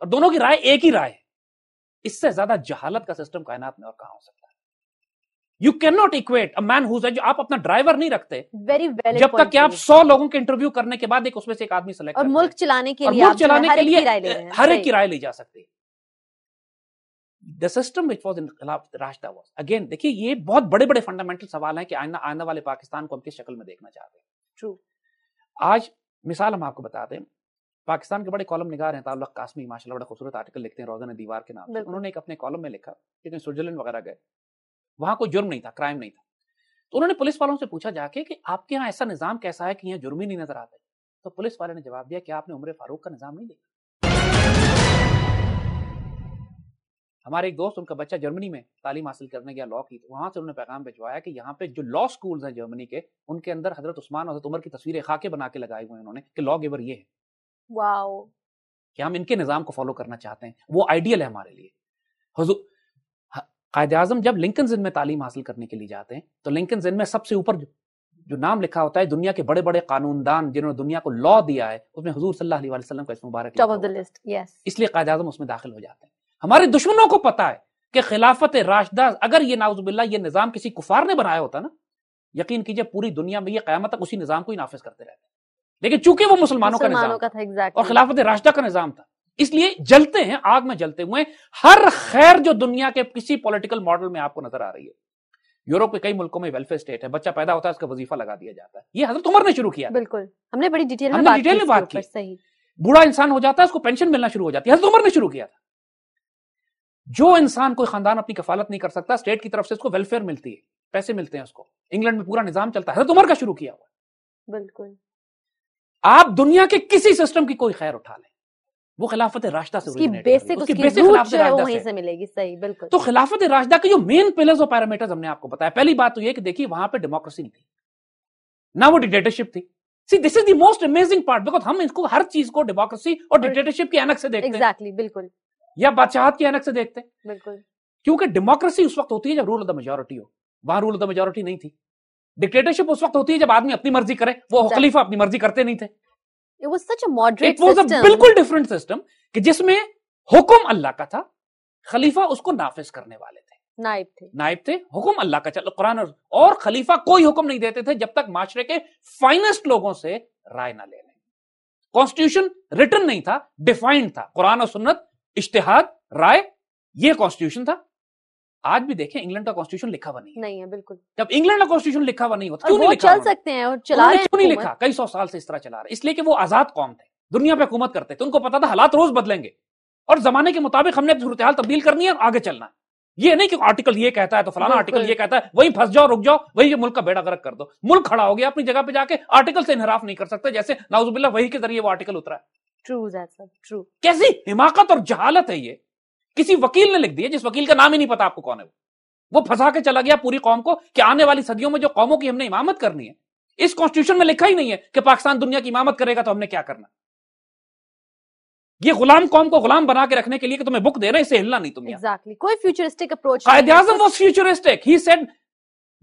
اور دونوں کی رائے ایک ہی رائے ہے. اس سے زیادہ جہالت کا سسٹم کائنات میں اور کہاں ہو سکتا ہے؟ You can not equate a man whose جو آپ اپنا ڈرائیور نہیں رکھتے جب تک کہ آپ 100 لوگوں کے انٹرویو کرنے کے بعد ایک اس میں سے ایک آدمی سلیکٹ اور ملک چلانے کے لیے ہر ایک کی رائے لی جا سکتی. The system which was in خلاف راشدہ was again دیکھیے یہ بہت بڑے بڑے فنڈامنٹل سوال ہیں کہ آئندہ والے پاکستان کو ہم کس شکل میں دیکھنا چاہتے ہیں. True. آج مثال ہم آپ کو بتا دیں, پاکستان کے بڑے کالم نگار ہیں تعلق قاسمی, ماشاءاللہ بڑا خوبصورت آرٹیکل لکھتے ہیں روزانہ دیوار کے نام سے. انہوں نے ایک اپنے کالم میں لکھا کہ سوئٹزرلینڈ وغیرہ گئے, وہاں کوئی جرم نہیں تھا, کرائم نہیں تھا, تو انہوں نے پولیس والوں سے پوچھا جا کے کہ آپ کے یہاں ایسا نظام کیسا ہے کہ یہاں جرم ہی نہیں نظر آتا. تو پولیس والے نے جواب دیا کہ آپ نے عمر فاروق کا نظام نہیں دیکھا. ہمارے ایک دوست, ان کا بچہ جرمنی میں تعلیم حاصل کرنے گیا لاء کی, تو وہاں سے انہوں نے پیغام بھجوایا کہ یہاں پہ جو لاء سکولز ہیں جرمنی کے, ان کے اندر حضرت عثمان اور حضرت عمر کی تصویریں خاکے بنا کے لگائے ہوئے ہیں انہوں نے کہ لاء گیور یہ ہے. واو, کہ ہم ان کے نظام کو فالو کرنا چاہتے ہیں, وہ آئیڈیل ہے ہمارے لیے. حضور قائد اعظم جب لنکنز ان میں تعلیم حاصل کرنے کے لیے جاتے ہیں تو لنکنز ان میں سب سے اوپر جو نام لکھا ہوتا ہے دنیا کے بڑے بڑے قانون دان جنہوں نے دنیا کو لاء دیا ہے, اس میں حضور صلی اللہ علیہ وسلم کا اسم مبارک ٹاپ آف دی لسٹ. یس, اس لیے قائد اعظم اس میں داخل ہو جاتے ہیں. ہمارے دشمنوں کو پتا ہے کہ خلافت راشدہ اگر یہ نعوذ باللہ یہ نظام کسی کفار نے بنایا ہوتا نا, یقین کیجئے پوری دنیا میں یہ قیامت تک اسی نظام کو ہی نافذ کرتے رہتے ہیں. لیکن چونکہ وہ مسلمانوں کا نظام تھا اور خلافت راشدہ کا نظام تھا, اس لیے جلتے ہیں, آگ میں جلتے ہوئے. ہر خیر جو دنیا کے کسی پولیٹیکل ماڈل میں آپ کو نظر آ رہی ہے, یورپ کے کئی ملکوں میں ویلفیئر اسٹیٹ ہے, بچہ پیدا ہوتا ہے اس کا وظیفہ لگا دیا جاتا ہے. یہ حضرت عمر نے شروع کیا. بالکل, ہم نے بڑی ڈیٹیل میں بات کی. صحیح, بوڑھا انسان ہو جاتا ہے اس کو پینشن ملنا شروع ہو جاتی ہے, حضرت عمر نے شروع کیا تھا. جو انسان کوئی خاندان اپنی کفالت نہیں کر سکتا, اسٹیٹ کی طرف سے اس کو ویلفیئر ملتی ہے, پیسے ملتے ہیں اس کو. انگلینڈ میں پورا نظام چلتا ہے, حضرت عمر کا شروع کیا ہوا. بالکل, آپ دنیا کے کسی سسٹم کی کوئی خیر اٹھا لیں, وہ خلافت راشدہ سے وہیں سے ملے گی. صحیح, بالکل. تو خلافت راشدہ کے جو مین پلرز اور پیرامیٹرز ہم نے آپ کو بتایا. پہلی بات تو یہ کہ دیکھیے وہاں پہ ڈیموکریسی نہیں تھی, نہ وہ ڈکٹیٹرشپ تھی. See, this is the most amazing part because ہم اس کو ہر چیز کو ڈیموکریسی اور ڈکٹیٹرشپ کی اینک سے دیکھتے ہیں. ایگزیکٹلی, بالکل. یا بادشاہت کی اینک سے دیکھتے ہیں. بالکل, کیونکہ ڈیموکریسی اس وقت ہوتی ہے جب رول آف دا میجورٹی ہو, وہاں رول آف دا میجورٹی نہیں تھی. ڈکٹیٹرشپ اس وقت ہوتی ہے جب آدمی اپنی مرضی کرے, وہ خلیفہ اپنی مرضی کرتے نہیں تھے. It was such a moderate It was a system. بالکل ڈفرنٹ سسٹم کہ جس میں حکم اللہ کا تھا, خلیفہ اس کو نافذ کرنے والے تھے, نائب تھے. حکم اللہ کا چل قرآن, اور خلیفہ کوئی حکم نہیں دیتے تھے جب تک معاشرے کے فائنسٹ لوگوں سے رائے نہ لے لیں. کانسٹیٹیوشن ریٹن نہیں تھا, ڈیفائنڈ تھا, قرآن اور سنت, اجتہاد, رائے, یہ کانسٹیٹیوشن تھا. آج بھی دیکھیں انگلینڈ کا کانسٹیٹیوشن لکھا ہوا نہیں ہے. بالکل, جب انگلینڈ کا کانسٹیٹیوشن لکھا ہوا نہیں ہوتا, کیوں نہیں لکھا؟ چل سکتے ہیں اور چلا رہے ہیں. کیوں نہیں لکھا؟ کئی سو سال سے اس طرح چلا رہے, اس لیے کہ وہ آزاد قوم تھے, دنیا پہ حکومت کرتے تھے, ان کو پتا تھا حالات روز بدلیں گے اور زمانے کے مطابق ہم نے صورتحال تبدیل کرنی ہے اور آگے چلنا ہے. یہ نہیں کہ آرٹیکل یہ کہتا ہے تو فلانا آرٹیکل یہ کہتا ہے, وہی پھنس جاؤ, رک جاؤ, وہی ملک کا بیڑا غرق کر دو. ملک کھڑا ہو گیا اپنی جگہ پہ جا کے, آرٹیکل سے انحراف نہیں کر سکتے, جیسے نعوذ باللہ وہی کے ذریعے وہ آرٹیکل اترا ہے. True. کیسی حماقت اور جہالت ہے یہ. کسی وکیل نے لکھ دیا جس وکیل کا نام ہی نہیں پتا آپ کو کون ہے, وہ پھنسا کے چلا گیا پوری قوم کو کہ آنے والی صدیوں میں جو قوموں کی ہم نے امامت کرنی ہے, اس کانسٹیٹیوشن میں لکھا ہی نہیں ہے کہ پاکستان دنیا کی امامت کرے گا تو ہم نے کیا کرنا. یہ غلام قوم کو غلام بنا کے رکھنے کے لیے کہ تمہیں بک دے رہے ہیں, اسے ہلنا نہیں تم. Exactly. کوئی futuristic approach. Quaid Azam was futuristic. He said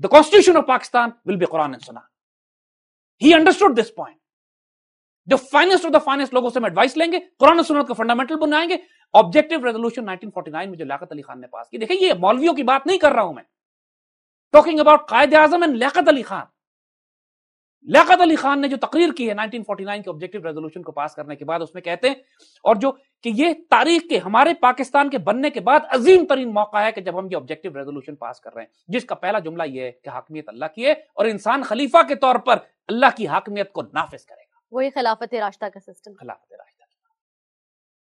the constitution of Pakistan will be Quran and Sunnah. He understood this point. جو فائنسٹ آف دا فائنسٹ لوگوں سے ہم ایڈوائس لیں گے, قرآن و سنت کو فنڈامنٹل بنائیں گے. آبجیکٹو ریزولوشن 1949 میں جو لیاقت علی خان نے پاس کی, دیکھیں یہ مولویوں کی بات نہیں کر رہا ہوں میں, talking about Quaid Azam and Liaquat Ali Khan. Liaquat Ali Khan نے جو تقریر کی ہے 1949 کے آبجیکٹو ریزولوشن کو پاس کرنے کے بعد, اس میں کہتے ہیں اور جو کہ یہ تاریخ کے ہمارے پاکستان کے بننے کے بعد عظیم ترین موقع ہے کہ جب ہم یہ آبجیکٹو ریزولوشن پاس کر رہے ہیں, جس کا پہلا جملہ یہ ہے کہ حاکمیت اللہ کی ہے اور انسان خلیفہ کے طور پر اللہ کی حاکمیت کو نافذ کرے گا. وہی خلافت راشدہ کا سسٹم, خلافت راشدہ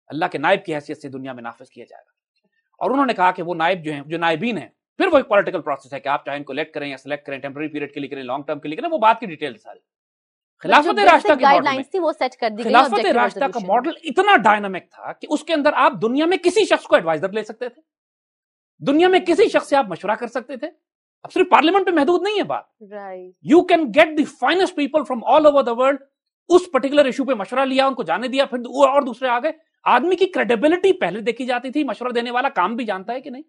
اللہ کے نائب کی حیثیت سے دنیا میں نافذ کیا جائے گا. اور انہوں نے کہا کہ وہ نائب جو ہیں, جو نائبین ہیں, پھر وہ ایک پولیٹیکل پروسیس ہے کہ آپ چاہیں ان کو الیکٹ کریں یا سلیکٹ کریں, ٹیمپرری پیریڈ کے لیے کریں, لانگ ٹرم کے لیے کریں, وہ بات کی ڈیٹیل ساری. خلافت راشدہ کی گائیڈ لائنز تھی وہ سیٹ کر دی گئی. خلافت راشدہ کا ماڈل اتنا ڈائنامک تھا کہ اس کے اندر آپ دنیا میں کسی شخص کو ایڈوائزر لے سکتے تھے, دنیا میں کسی شخص سے آپ مشورہ کر سکتے تھے. اب صرف پارلیمنٹ پہ محدود نہیں ہے بات, you can get the finest people from all over the world. اس پرٹیکولر ایشو پہ مشورہ لیا, ان کو جانے دیا, پھر اور دوسرے آ گئے. آدمی کی کریڈیبلٹی پہلے دیکھی جاتی تھی, مشورہ دینے والا کام بھی جانتا ہے کہ نہیں.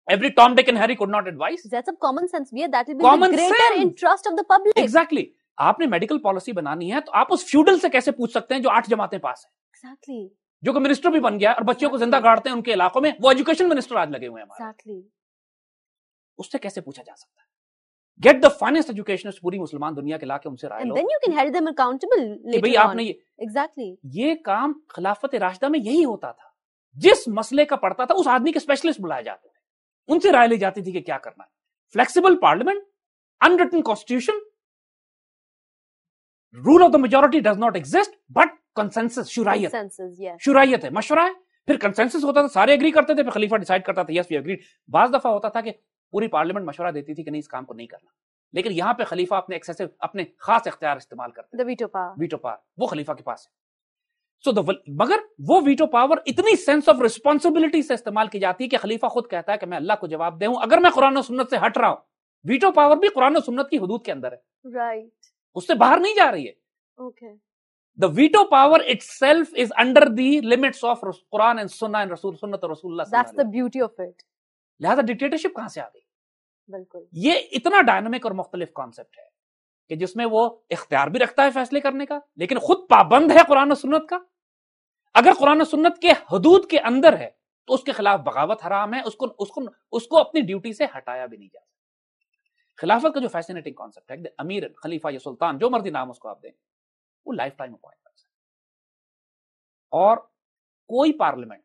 Every Tom, Dick and Harry could not advise. That's a common sense. That will be the greater interest of the public. Exactly. آپ نے میڈیکل پالیسی بنانی ہے تو آپ اس فیوڈل سے کیسے پوچھ سکتے ہیں جو 8 جماعتیں پاس ہیں. Exactly. جو کہ منسٹر بھی بن گیا اور بچوں کو زندہ گاڑتے ہیں ان کے علاقوں میں, وہ ایجوکیشن منسٹر آج لگے ہوئے ہیں ہمارے. اس سے کیسے پوچھا جا سکتا ہے؟ گیٹ دا فائنسٹ ایجوکیشنسٹ پوری مسلمان دنیا کے لا کے ان سے رائے لو. بھئی آپ نے یہ کام خلافت راشدہ میں یہی ہوتا تھا. جس مسئلے کا پڑتا تھا اس آدمی کے اسپیشلسٹ بلائے جاتے تھے, ان سے رائے لی جاتی تھی کہ کیا کرنا ہے. Flexible parliament, unwritten constitution, rule of the majority does not exist but consensus, شرائیت ہے, مشورہ ہے. پھر کنسنسس ہوتا تھا, سارے ایگری کرتے تھے, پھر خلیفہ ڈیسائیڈ کرتا تھا یس وی ایگریڈ. بعض دفعہ ہوتا تھا کہ پوری پارلیمنٹ مشورہ دیتی تھی کہ نہیں اس کام کو نہیں کرنا, لیکن یہاں پہ خلیفہ اپنے ایکسیسو, اپنے خاص اختیار استعمال کرتے ہیں. ویٹو پاور وہ خلیفہ کے پاس ہے. مگر وہ ویٹو پاور اتنی سینس آف ریسپانسبلٹی سے استعمال کی جاتی ہے کہ خلیفہ خود کہتا ہے کہ میں اللہ کو جواب دے ہوں اگر میں قرآن و سنت سے ہٹ رہا ہوں. ویٹو پاور بھی قرآن و سنت کی حدود کے اندر ہے, اس سے باہر نہیں جا رہی ہے. The veto power itself is under the limits of Quran and Sunnah and Sunnat Rasul Allah. That's the beauty of it. لہذا ڈکٹیٹرشپ کہاں سے آ گئی؟ بالکل یہ اتنا ڈائنامک اور مختلف کانسیپٹ ہے کہ جس میں وہ اختیار بھی رکھتا ہے فیصلے کرنے کا, لیکن خود پابند ہے قرآن و سنت کا. اگر قرآن و سنت کے حدود کے اندر ہے تو اس کے خلاف بغاوت حرام ہے, اس کو اپنی ڈیوٹی سے ہٹایا بھی نہیں جا سکتا. خلافت کا جو فیسینیٹنگ کانسیپٹ ہے, امیر, خلیفہ یا سلطان, جو مرضی نام اس کو آپ دیں, وہ لائف ٹائم اپوائنٹمنٹس ہے. اور کوئی پارلیمنٹ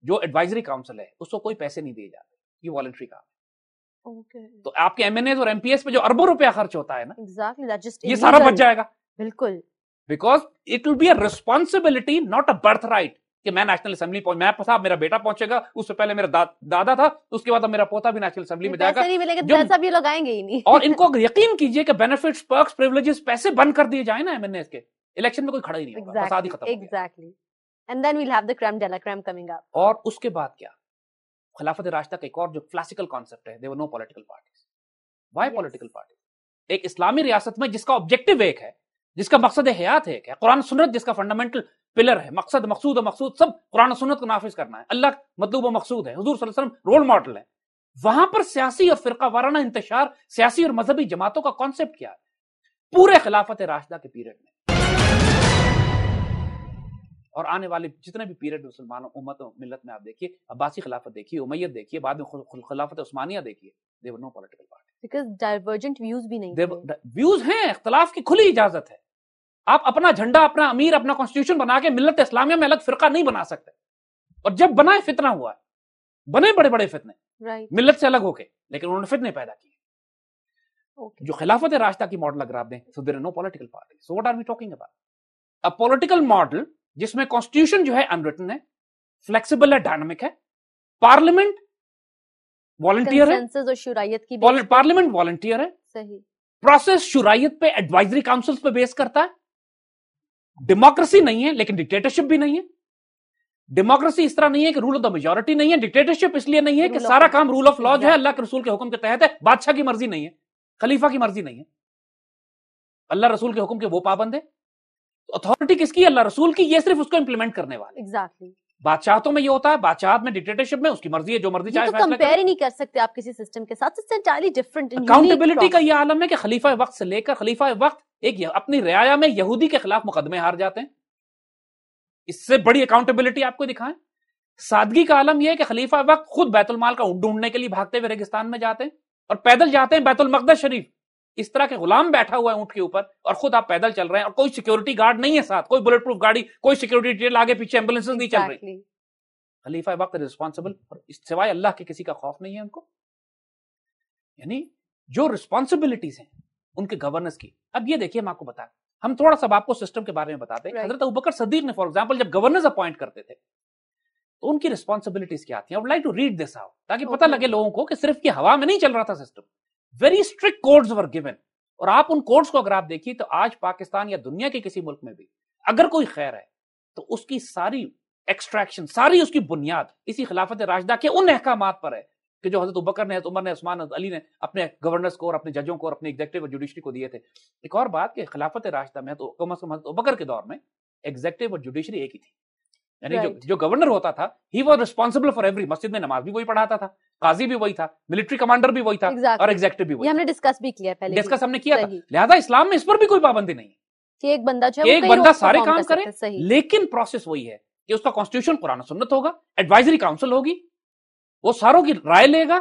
جو ایڈوائزری کاؤنسل ہے اس کو کوئی پیسے نہیں دیے جاتے, یہ والنٹری کام ہے. تو آپ کے ایم این ایز اور ایم پی ایس پہ جو اربوں روپیہ خرچ ہوتا ہے نا, یہ سارا بچ جائے گا. بالکل, because it will be a responsibility not a birth right کہ میں نیشنل اسمبلی پہنچ, میں صاحب میرا بیٹا پہنچے گا, اس سے پہلے میرا دادا تھا, اس کے بعد میرا پوتا بھی نیشنل اسمبلی میں جائے گا. لوگ آئیں گے ہی نہیں. اور ان کو یقین کیجئے کہ بینیفٹس, پرکس, پریولیجز, پیسے بند کر دیے جائیں نا ایم این ایز کے, الیکشن میں کوئی کھڑا ہی نہیں ہوگا, فساد ہی ختم ہو گیا. And then we'll have the crème de la crème coming up. اور اس کے بعد کیا, خلافت راشدہ کا ایک اور جو کلاسیکل کانسیپٹ ہے, there were no political parties. Why political parties? ایک اسلامی ریاست میں جس کا آبجیکٹو ایک ہے, جس کا مقصد حیات ایک ہے, قرآن سنت جس کا فنڈامنٹل پلر ہے, مقصد, مقصود و مقصود سب قرآن سنت کو نافذ کرنا ہے, اللہ مطلوب و مقصود ہے, حضور صلی اللہ علیہ وسلم رول ماڈل ہے. وہاں پر سیاسی اور فرقہ وارانہ انتشار, سیاسی اور مذہبی جماعتوں کا کانسیپٹ کیا ہے پورے خلافت راشدہ کے پیریڈ میں, اور آنے والے جتنے بھی پیریڈ مسلمانوں امت و ملت میں آپ دیکھیے, عباسی خلافت دیکھیے, امیت دیکھیے, بعد میں خلافت عثمانیہ دیکھیے, there were no political parties. Because divergent views بھی نہیں تھے. views ہیں, اختلاف کی کھلی اجازت ہے. آپ اپنا جھنڈا, اپنا امیر, اپنا کانسٹیٹیوشن بنا کے ملت اسلامیہ میں الگ فرقہ نہیں بنا سکتے. اور جب بنائے فتنہ ہوا ہے, بنے بڑے بڑے فتنے ملت سے الگ ہو کے, لیکن انہوں نے فتنے پیدا کیے. جو خلافت راشدہ کی ماڈل اگر آپ دیں, so there are no political parties. So what are we talking about? A political model جس میں کانسٹیٹیوشن جو ہے انریٹن ہے, فلیکسیبل ہے, ڈائنامک ہے, پارلیمنٹ والنٹیئر ہے, پارلیمنٹ والنٹیئر ہے, پروسیس شرائیت پہ, ایڈوائزری کاؤنسلز پہ بیس کرتا ہے. ڈیموکریسی نہیں ہے لیکن ڈکٹیٹرشپ بھی نہیں ہے. ڈیموکریسی اس طرح نہیں ہے کہ رول آف دا میجورٹی نہیں ہے. ڈکٹیٹرشپ اس لیے نہیں ہے کہ سارا کام رول آف لا جو ہے اللہ کے رسول کے حکم کے تحت ہے, بادشاہ کی مرضی نہیں ہے, خلیفہ کی مرضی نہیں ہے, اللہ رسول کے حکم کے وہ پابند ہے. اتھارٹی کس کی؟ اللہ رسول کی. یہ صرف اس کو امپلیمنٹ کرنے والے. ایگزیکٹلی. بادشاہتوں میں یہ ہوتا ہے, بادشاہت میں, ڈکٹیٹرشپ میں اس کی مرضی ہے, جو مرضی چاہے فیصلہ کرے. کمپیئر ہی نہیں کر سکتے آپ کسی سسٹم کے ساتھ. اس سے انٹائرلی ڈیفرنٹ. اکاؤنٹیبلٹی کا یہ عالم ہے کہ خلیفہ وقت سے لے کر خلیفہ وقت ایک اپنی رعایا میں یہودی کے خلاف مقدمے ہار جاتے ہیں. اس سے بڑی اکاؤنٹیبلٹی آپ کو دکھائیں. سادگی کا عالم یہ ہے کہ خلیفہ وقت خود بیت المال کا اونٹ ڈھونڈنے کے لیے بھاگتے ہوئے ریگستان میں جاتے ہیں اور پیدل جاتے ہیں بیت المقدس شریف. اس طرح کے غلام بیٹھا ہوا ہے اونٹ کے اوپر اور خود آپ پیدل چل رہے ہیں, اور کوئی سیکیورٹی گارڈ نہیں ہے ساتھ, کوئی بلٹ پروف گاڑی, کوئی سیکیورٹی ڈیٹیل آگے پیچھے ایمبولینسز نہیں چل رہی. خلیفہ وقت ریسپانسبل, اور سوائے اللہ کے کسی کا خوف نہیں ہے ان کو. یعنی جو ریسپانسبلٹیز ہیں ان کے گورننس کی. اب یہ دیکھیے, میں آپ کو بتاؤں, ہم تھوڑا سا آپ کو سسٹم کے بارے میں بتاتے ہیں. حضرت ابوبکر صدیق نے فار ایگزامپل جب گورنرز اپوائنٹ کرتے تھے تو ان کی ریسپانسبلٹیز کیا تھیں. I would like to read this out تاکہ پتہ لگے لوگوں کو کہ صرف یہ ہوا میں نہیں چل رہا تھا system. Very strict codes were given, اور آپ ان کوڈز کو اگر آپ دیکھیے تو آج پاکستان یا دنیا کے کسی ملک میں بھی اگر کوئی خیر ہے تو اس کی ساری ایکسٹریکشن, ساری اس کی بنیاد اسی خلافت راشدہ کے ان احکامات پر ہے کہ جو حضرت ابوبکر نے, حضرت عمر نے, عثمان, حضرت علی نے اپنے گورنرز کو اور اپنے ججوں کو اور اپنے ایگزیکٹو اور جوڈیشری کو دیے تھے. ایک اور بات کہ خلافت راشدہ میں تو کم از کم حضرت ابوبکر کے دور میں ایگزیکٹو اور جوڈیشری ایک ہی تھی. یعنی جو گورنر ہوتا تھا he was responsible for every. مسجد میں نماز بھی وہی پڑھاتا تھا, قاضی بھی وہی تھا, ملٹری کمانڈر بھی وہی تھا, اور ایگزیکٹو بھی وہی. ہم نے ڈسکس بھی کیا پہلے, ڈسکس ہم نے کیا تھا. لہذا اسلام میں اس پر بھی کوئی پابندی نہیں ہے کہ ایک بندہ سارے کام کرے, لیکن پروسیس وہی ہے کہ اس کا کانسٹیٹیوشن قرآن و سنت ہوگا, ایڈوائزری کاؤنسل ہوگی, وہ ساروں کی رائے لے گا,